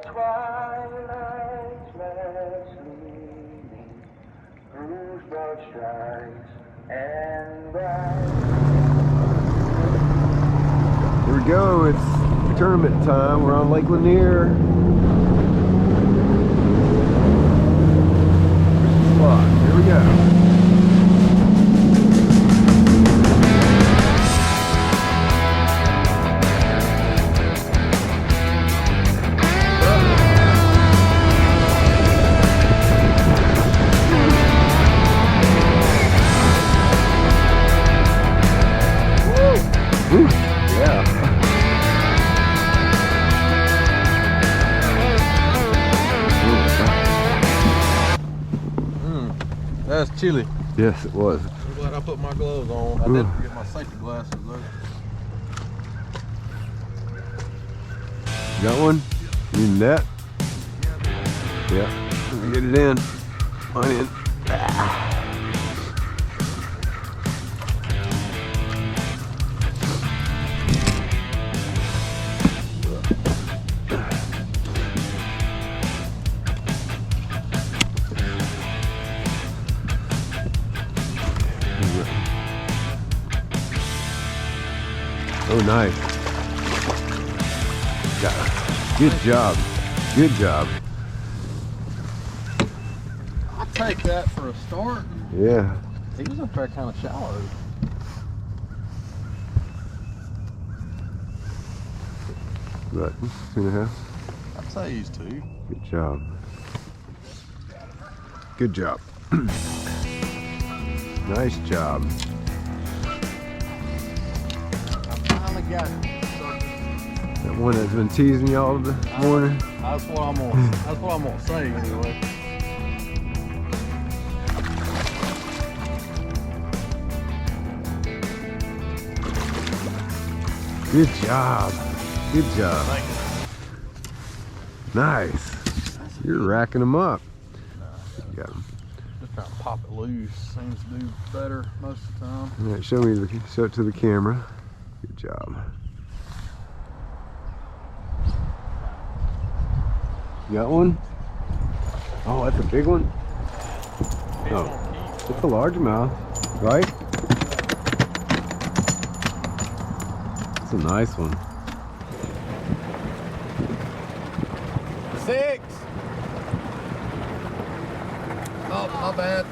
twilight's match gleaming, whose broad stripes and bright. Here we go, it's tournament time. We're on Lake Lanier. Here we go. Woo! Yeah. That's chilly. Yes, it was. I'm glad I put my gloves on. I did forget my safety glasses though. You got one? You need that? Yeah. Let me get it in. On in. Oh, nice. Good job. Good job. I'll take that for a start. Yeah. He was up there kind of shallow. What? 2.5? I'd say he's 2. Good job. Good job. Nice job. Got it. That one that's been teasing y'all this morning. That's what I'm gonna say anyway. Good job. Good job. Thank you. Nice. You're racking them up. You got 'em. Just trying to pop it loose. Seems to do better most of the time. All right, show it to the camera. Good job. You got one? Oh, that's a big one? Oh, it's a largemouth, right? It's a nice one. 6. Oh, not bad.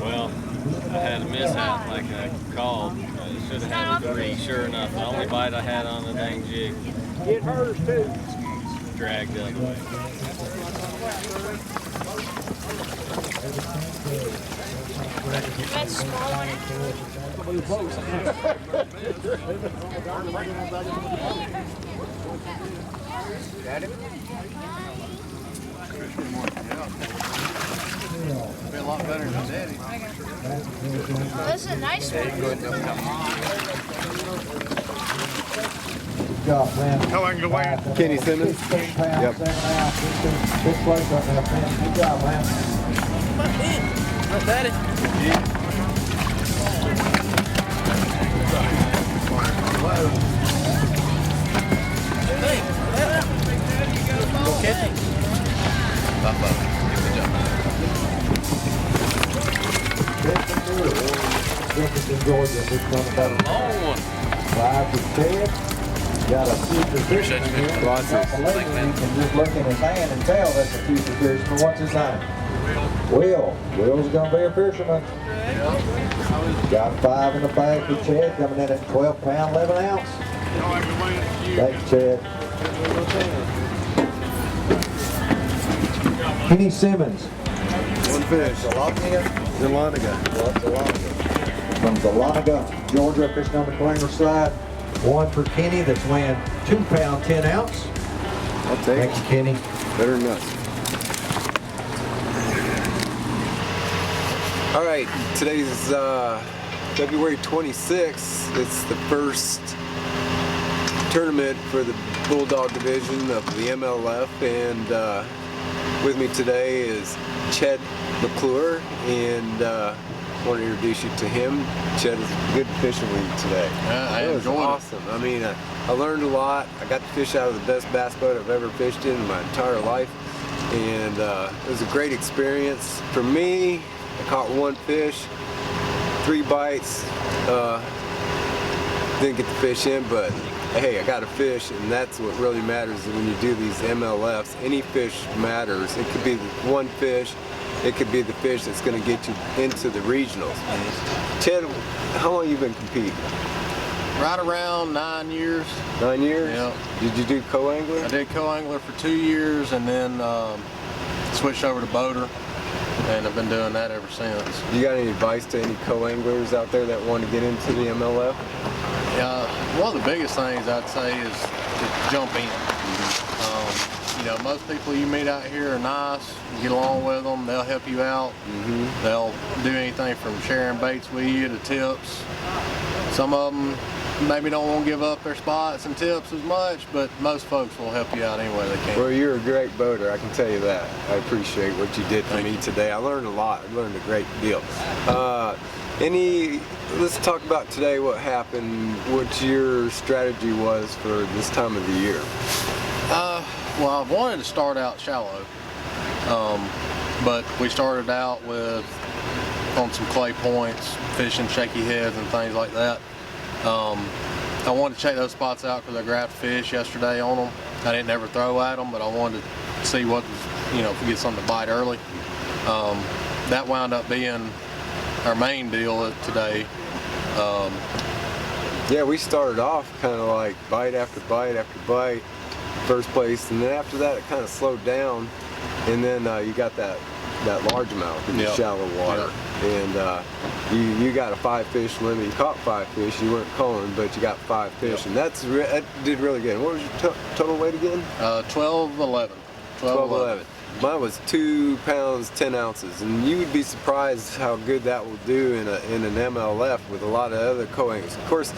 Well, I had a mishap like I called. I should have had a 3, sure enough. The only bite I had on the dang jig. Get hers too. Dragged the other way. That's small one. Got it? Be a lot better than Daddy. That's a nice one. Good job, man. How long to weigh? Kenny Simmons? 16 pounds, Yep. 7 ounce. Good place right now, man. Good job, man. Not Daddy. Go catch it. Jefferson, Georgia. This one about Long one. 5 to 10. Got a future fisherman here. Lots of- You can just look in his hand and tell that's a future fisherman. What's his name? Will. Will's gonna be a fisherman. Got 5 in the bag for Chad, coming in at 12 pound, 11 ounce. Thanks, Chad. Kenny Simmons. One fish. Zalotnia. Zalotnia. From Zalotnia, Georgia, fishing on the Clanger side. 1 for Kenny, that's weighing 2 pound, 10 ounce. I'll take Thanks, it. Kenny. Better than us. All right, today's February 26th. It's the first tournament for the Bulldog division of the MLF, and with me today is Ched McClure, and I want to introduce you to him. Ched is good fishing with you today. I It was enjoyed awesome. I mean, I learned a lot. I got to fish out of the best bass boat I've ever fished in my entire life, and it was a great experience. For me, I caught one fish, 3 bites. Didn't get the fish in, but hey, I got a fish, and that's what really matters when you do these MLFs. Any fish matters. It could be one fish, it could be the fish that's going to get you into the regionals. Ched, how long you been competing? Right around 9 years. 9 years? Yeah. Did you do co-angler? I did co-angler for 2 years, and then switched over to boater, and I've been doing that ever since. You got any advice to any co-anglers out there that want to get into the MLF? One of the biggest things I'd say is to jump in. You know, most people you meet out here are nice. You get along with them. They'll help you out. They'll do anything from sharing baits with you to tips. Some of them maybe don't want to give up their spots and tips as much, but most folks will help you out any way they can. Well, you're a great boater, I can tell you that. I appreciate what you did for me today. I learned a lot. I learned a great deal. Let's talk about today, what happened, what your strategy was for this time of the year. Well, I wanted to start out shallow, but we started out on some clay points, fishing shaky heads and things like that. I wanted to check those spots out because I grabbed fish yesterday on them. I didn't ever throw at them, but I wanted to see what was, if we get something to bite early. That wound up being our main deal today. Yeah, we started off kind of like bite after bite after bite, first place, and then after that it kind of slowed down, and then you got that largemouth in the shallow water, and you got a 5 fish limit. You caught 5 fish. You weren't calling, but you got 5 fish, and that did really good. What was your total weight again? 12-11. 12-11. Mine was 2 pounds 10 ounces, and you would be surprised how good that will do in an MLF with a lot of other co-anglers. Of course,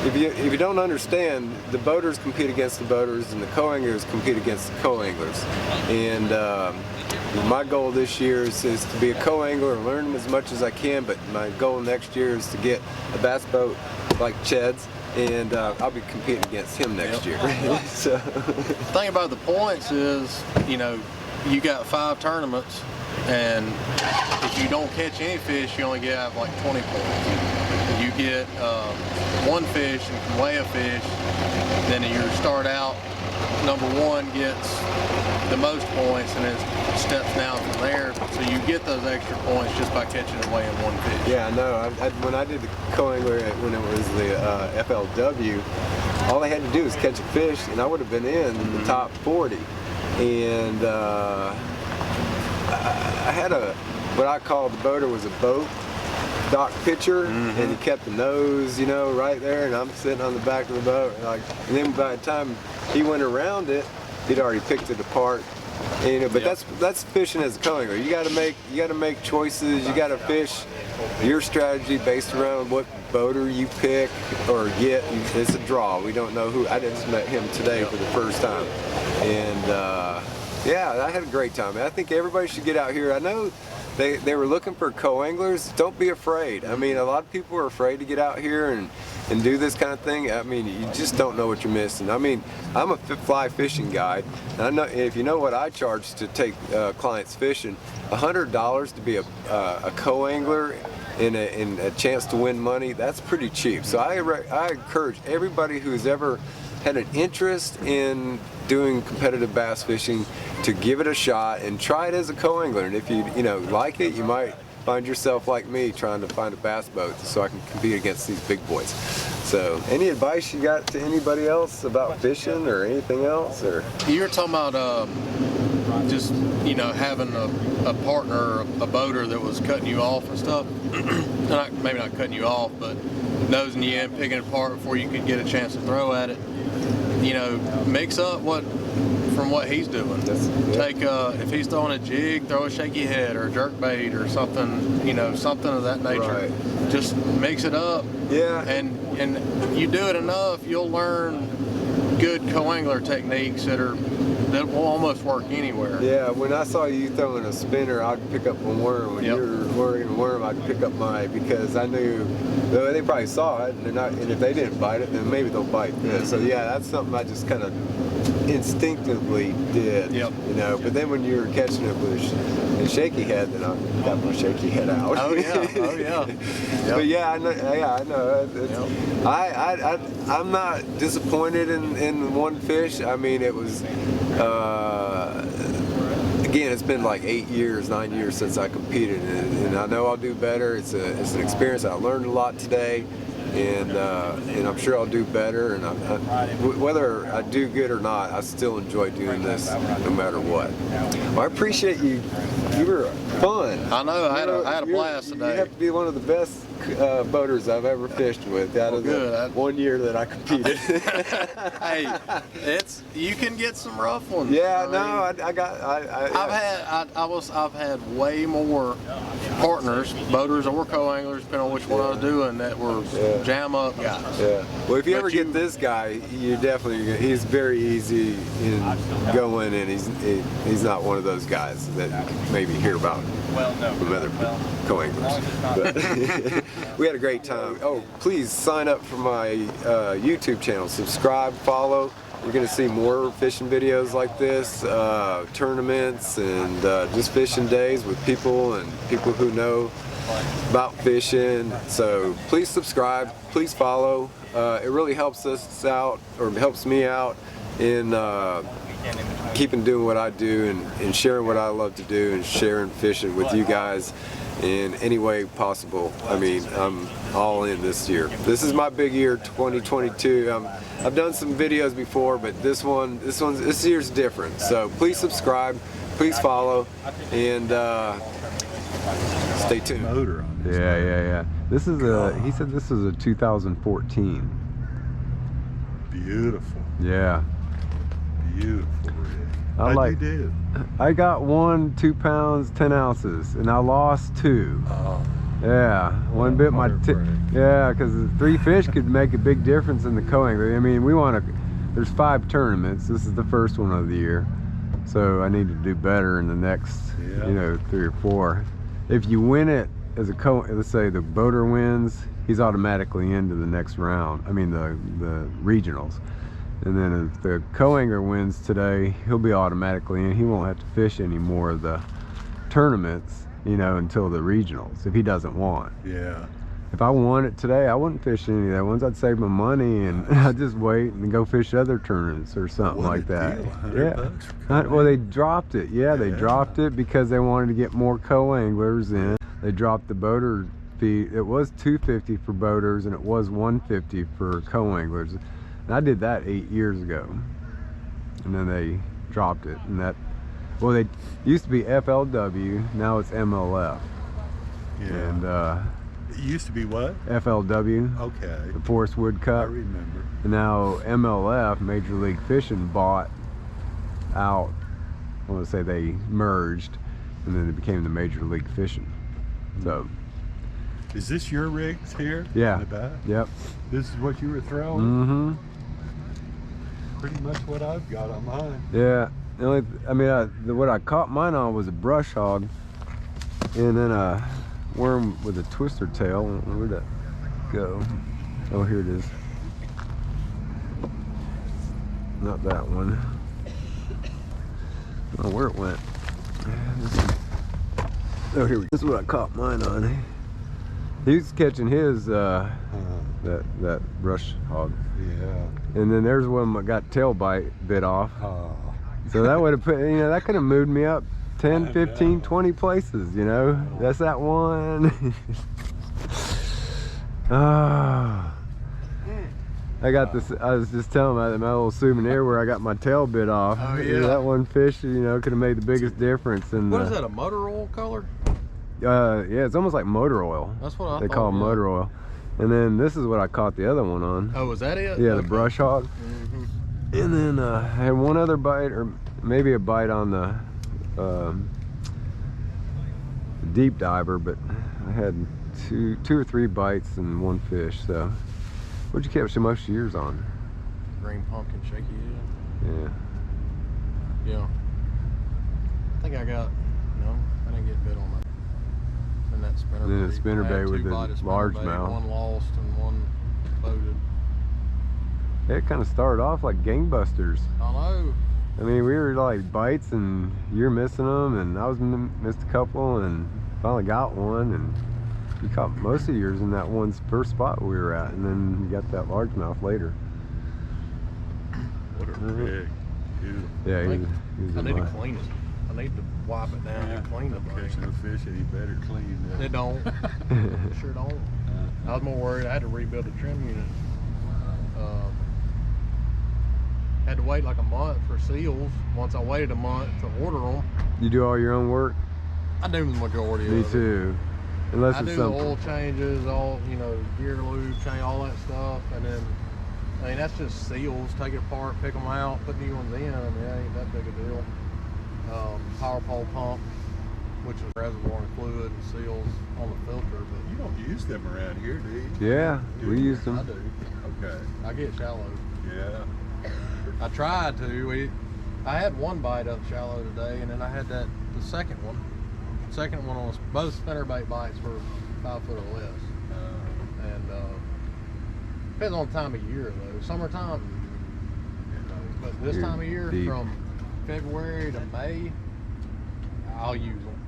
if you don't understand, the boaters compete against the boaters, and the co-anglers compete against the co-anglers. And my goal this year is to be a co-angler and learn as much as I can. But my goal next year is to get a bass boat like Ched's, and I'll be competing against him next year. So, the thing about the points is, you got 5 tournaments, and if you don't catch any fish, you only get like 20 points. If you get 1 fish and can weigh a fish, then you start out, number 1 gets the most points, and then steps down from there. So you get those extra points just by catching and weighing 1 fish. Yeah, no. When I did the co-angler when it was the FLW, all I had to do was catch a fish, and I would have been in the top 40. And I had what I call the boater was a boat dock pitcher, and he kept the nose, right there, and I'm sitting on the back of the boat, and then by the time he went around it, he'd already picked it apart. And, but that's fishing as a co-angler. You got to make choices. You got to fish your strategy based around what boater you pick or get. It's a draw. We don't know who. I just met him today for the first time, and yeah, I had a great time. I think everybody should get out here. I know they were looking for co-anglers. Don't be afraid. I mean, a lot of people are afraid to get out here and do this kind of thing. I mean, you just don't know what you're missing. I mean, I'm a fly fishing guide, and I know if you know what I charge to take clients fishing, $100 to be a co-angler and a chance to win money, that's pretty cheap. So I encourage everybody who's ever had an interest in doing competitive bass fishing to give it a shot and try it as a co-angler. And if you like it, you might find yourself like me trying to find a bass boat so I can compete against these big boys. So, any advice you got to anybody else about fishing or anything else? Or you were talking about just having a partner, a boater that was cutting you off and stuff. Maybe not cutting you off, but nosing you in, picking it apart before you could get a chance to throw at it. Mix up from what he's doing. Take if he's throwing a jig, throw a shaky head or a jerk bait or something, something of that nature. Right. Just mix it up. Yeah. And you do it enough, you'll learn good co-angler techniques that that will almost work anywhere. Yeah, when I saw you throwing a spinner, I'd pick up a worm. When you were working a worm, I'd pick up mine because I knew they probably saw it, and they're not. And if they didn't bite it, then maybe they'll bite this. So yeah, that's something I just kind of instinctively did. Yep. You know, but then when you were catching it with a shaky head, then I got my shaky head out. Oh yeah, oh yeah. But yeah, I know. Yeah, I know. I'm not disappointed in one fish. I mean, it was. Again, it's been like 9 years since I competed, and I know I'll do better. It's an experience. I learned a lot today, and I'm sure I'll do better. And whether I do good or not, I still enjoy doing this no matter what. Well, I appreciate you. You were fun. I know. I had a blast today. You have to be one of the best boaters I've ever fished with out of the 1 year that I competed. Hey, you can get some rough ones. Yeah, I've had way more partners, boaters or co-anglers, depending on which one I was doing, that were jam up guys. Yeah. Well, if you ever get this guy, he's very easy in going, and he's not one of those guys that you can maybe hear about from other co-anglers. But we had a great time. Oh, please sign up for my YouTube channel. Subscribe, follow. You're going to see more fishing videos like this, tournaments, and just fishing days with people and people who know about fishing. So please subscribe, please follow. It really helps us out, or helps me out in keeping doing what I do and sharing what I love to do and sharing fishing with you guys in any way possible. I mean, I'm all in this year. This is my big year, 2022. I've done some videos before, but this year's different. So please subscribe, please follow, and stay tuned. Motor on this. Yeah. This is he said this is a 2014. Beautiful. Yeah. Beautiful rig. You did. I got 2 pounds 10 ounces, and I lost 2. Oh. Yeah, one bit my yeah, because 3 fish could make a big difference in the co-angler. I mean, there's 5 tournaments. This is the first one of the year, so I need to do better in the next, 3 or 4. If you win it as a let's say the boater wins, he's automatically into the next round. I mean the regionals. And then if the co-angler wins today, he'll be automatically in. He won't have to fish any more of the tournaments, until the regionals, if he doesn't want. Yeah. If I won it today, I wouldn't fish any of that ones. I'd save my money and I'd just wait and go fish other tournaments or something like that. Well, they dropped it. Yeah, they dropped it because they wanted to get more co-anglers in. They dropped the boater fee. It was $250 for boaters and it was $150 for co-anglers. And I did that 8 years ago, and then they dropped it. And they used to be FLW, now it's MLF. Yeah. And it used to be what? FLW. Okay. The Forest Wood Cup. I remember. And now MLF, Major League Fishing, bought out. I want to say they merged, and then it became the Major League Fishing. So. Is this your rigs here? Yeah. In the back? Yep. This is what you were throwing? Mm-hmm. Pretty much what I've got on mine. Yeah. What I caught mine on was a brush hog, and then a worm with a twister tail. Where'd that go? Oh, here it is. Not that one. I don't know where it went. Oh, here we go. This is what I caught mine on. He was catching his that brush hog. Yeah. And then there's one that got tail bit off. Oh. So that would have put, that could have moved me up 10, 15, 20 places, That's that one. Oh. I got this, I was just telling my little souvenir where I got my tail bit off. Oh, yeah. That one fish, could have made the biggest difference. What is that, a motor oil color? Yeah, it's almost like motor oil. That's what they call motor oil. And then this is what I caught the other one on. Oh, was that it? Yeah, the brush hog. Mm-hmm. And then I had one other bite, or maybe a bite on the deep diver, but I had two or three bites and one fish. So, what'd you catch most of yours on? Green pumpkin shaky head. Yeah. Yeah. I think I got, no, I didn't get bit on that. And that spinnerbait. Then a spinnerbait with the the largemouth. One lost and one boated. It kind of started off like gangbusters. I know. I mean, we were like bites and you're missing them, and I was missed a couple, and finally got one, and you caught most of yours in that one first spot we were at, and then you got that largemouth later. What a rig. Beautiful. Yeah, he was I a need to mutt. clean it. I need to wipe it down and clean it. Catching a fish, and he better clean that. It don't. Sure don't. I was more worried. I had to rebuild the trim unit. Had to wait like a month for seals. Once I waited a month to order them. You do all your own work? I do the majority Me of it. too. Unless I it's do the something. oil changes, all, you know, gear lube, change, all that stuff, and then, I mean, that's just seals. Take it apart, pick them out, put new ones in. I mean, that ain't that big a deal. Power pole pump, which is reservoir and fluid and seals on the filter, but You don't use them around here, do you? Yeah, Do we you? use them. I do. Okay. I get shallow. Yeah. I tried to. I had one bite up shallow today, and then I had the second one. Second one was both spinnerbait bites were 5 foot or less. And depends on the time of year though. Summertime, you know, but this You're time of year, deep. from February to May, I'll use them.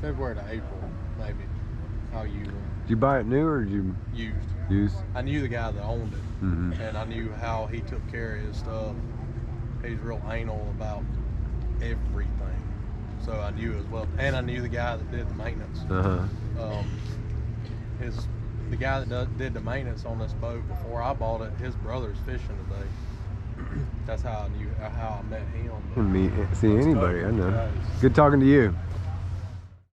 February to April, maybe, I'll use them. Did you buy it new or did you Used. use? I knew the guy that owned it, Mhm. and I knew how he took care of his stuff. He's real anal about everything, so I knew as well. And I knew the guy that did the maintenance. Uh-huh. The guy that did the maintenance on this boat before I bought it, his brother's fishing today. That's how I met him. Wouldn't see Let's anybody, talk, I know. guys. Good talking to you.